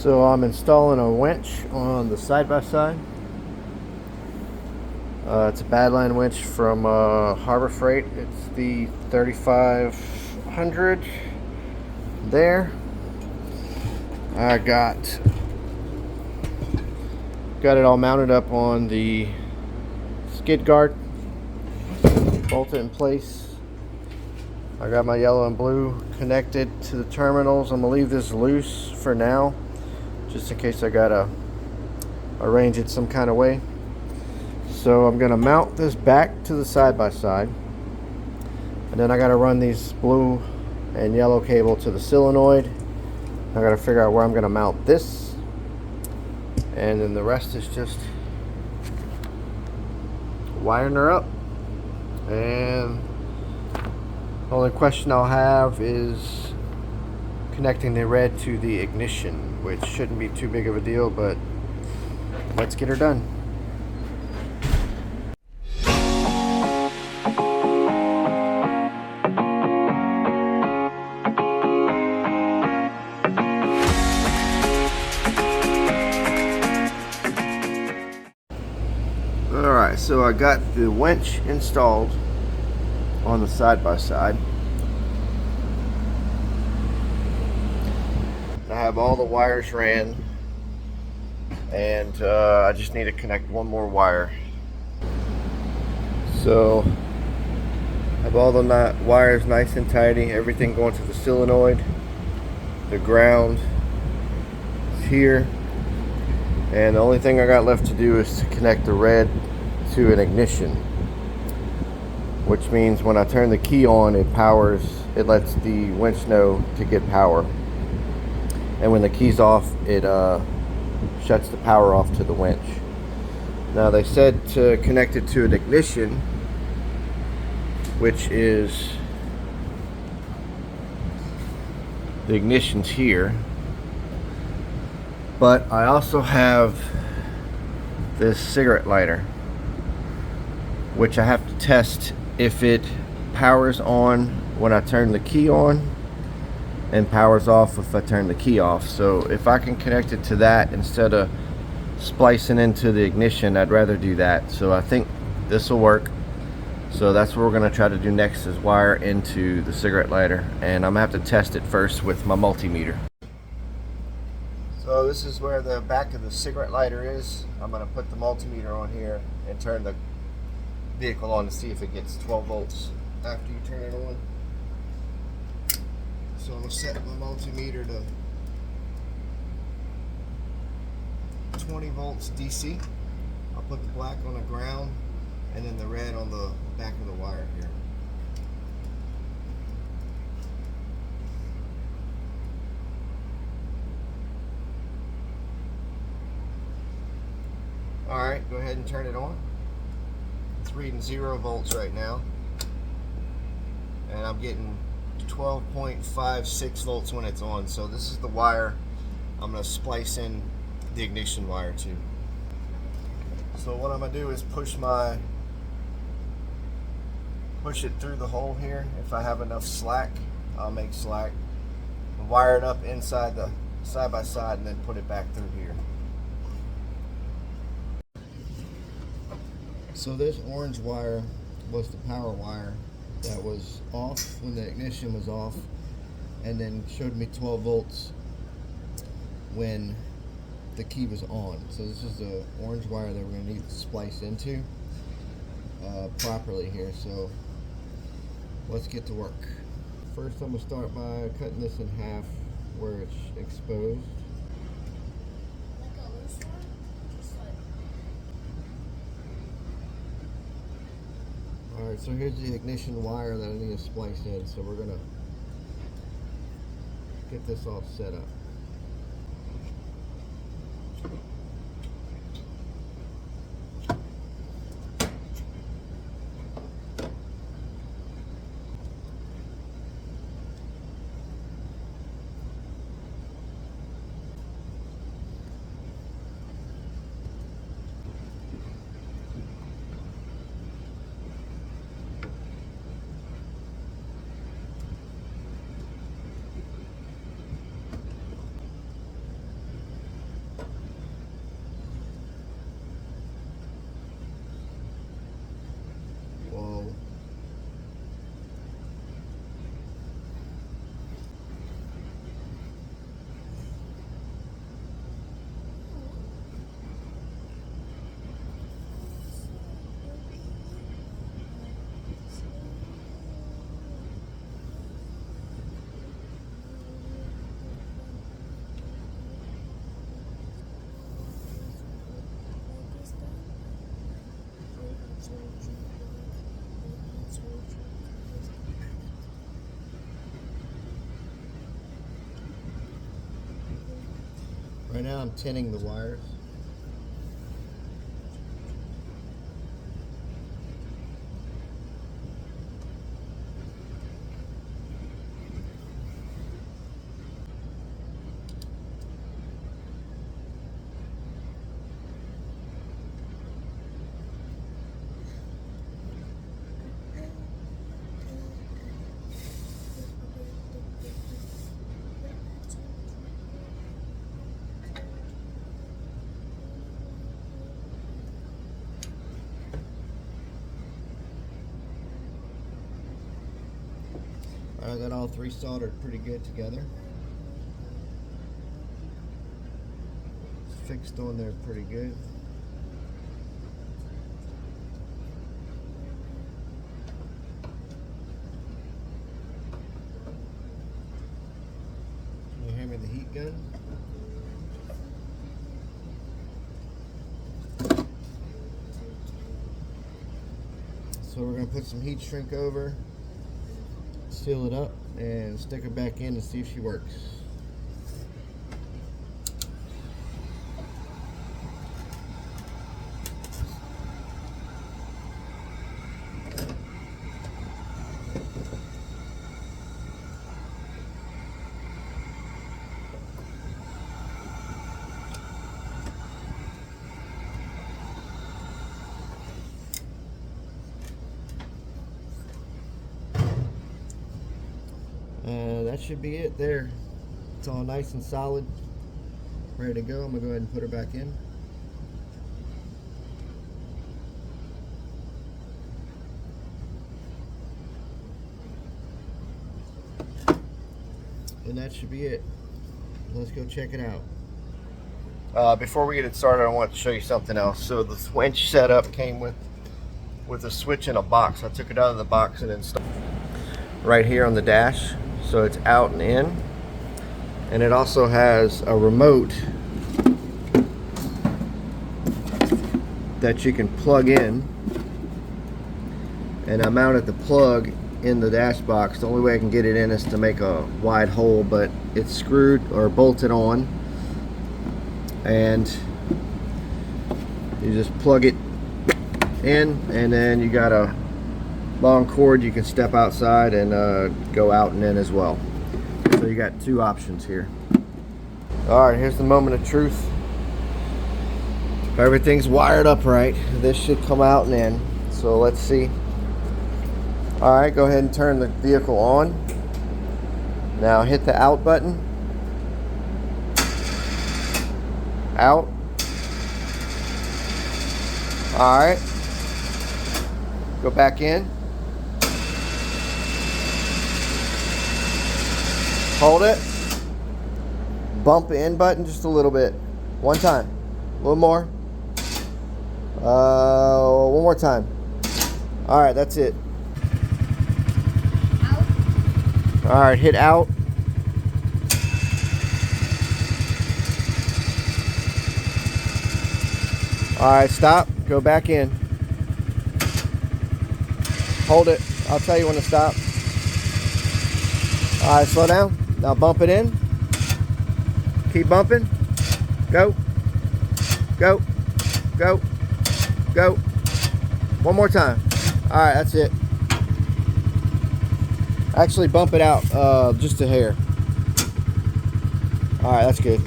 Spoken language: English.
So I'm installing a winch on the side-by-side. It's a Badline winch from Harbor Freight. It's the 3500 there. I got it all mounted up on the skid guard, bolted in place. I got my yellow and blue connected to the terminals. I'm gonna leave this loose for now, just in case I gotta arrange it some kind of way. So I'm gonna mount this back to the side-by-side, and then I gotta run these blue and yellow cable to the solenoid. I gotta figure out where I'm gonna mount this, and then the rest is just wiring her up. And the only question I'll have is connecting the red to the ignition, which shouldn't be too big of a deal, but let's get her done. Alright, so I got the winch installed on the side-by-side. I have all the wires ran, and I just need to connect one more wire. So I have all the wires nice and tidy, everything going to the solenoid. The ground is here, and the only thing I got left to do is to connect the red to an ignition, which means when I turn the key on, it lets the winch know to get power, and when the key's off, it shuts the power off to the winch. Now they said to connect it to an ignition, which is, the ignition's here, but I also have this cigarette lighter, which I have to test if it powers on when I turn the key on and powers off if I turn the key off. So if I can connect it to that instead of splicing into the ignition, I'd rather do that. So I think this will work. So that's what we're going to try to do next, is wire into the cigarette lighter, and I'm going to have to test it first with my multimeter. So this is where the back of the cigarette lighter is. I'm going to put the multimeter on here and turn the vehicle on to see if it gets 12 volts after you turn it on. So I'm going to set my multimeter to 20 volts DC. I'll put the black on the ground and then the red on the back of the wire here. Alright, go ahead and turn it on. It's reading 0 volts right now, and I'm getting 12.56 volts when it's on. So this is the wire I'm going to splice in the ignition wire to. So what I'm going to do is push it through the hole here. If I have enough slack, I'll make slack, wire it up inside the side-by-side, and then put it back through here. So this orange wire was the power wire that was off when the ignition was off, and then showed me 12 volts when the key was on. So this is the orange wire that we're going to need to splice into properly here. So let's get to work. First I'm going to start by cutting this in half where it's exposed. Alright, so here's the ignition wire that I need to splice in, so we're going to get this all set up. Right now I'm tinning the wires. I got all three soldered pretty good together. It's fixed on there pretty good. Can you hand me the heat gun? So we're going to put some heat shrink over, seal it up, and stick her back in and see if she works. That should be it there. It's all nice and solid, ready to go. I'm gonna go ahead and put her back in. And that should be it. Let's go check it out. Before we get it started, I want to show you something else. So the winch setup came with a switch in a box. I took it out of the box and installed it right here on the dash. So it's out and in, and it also has a remote that you can plug in, and I mounted the plug in the dash box. The only way I can get it in is to make a wide hole, but it's screwed or bolted on, and you just plug it in, and then you got a long cord. You can step outside and go out and in as well. So you got two options here. Alright, here's the moment of truth. If everything's wired up right, this should come out and in. So let's see. Alright, go ahead and turn the vehicle on. Now hit the out button. Out. Alright. Go back in. Hold it. Bump the in button just a little bit. One time. A little more. One more time. Alright, that's it. Out. Alright, hit out. Alright, stop. Go back in. Hold it. I'll tell you when to stop. Alright, slow down. Now bump it in. Keep bumping. Go. Go. Go. Go. One more time. Alright, that's it. Actually bump it out just a hair. Alright, that's good.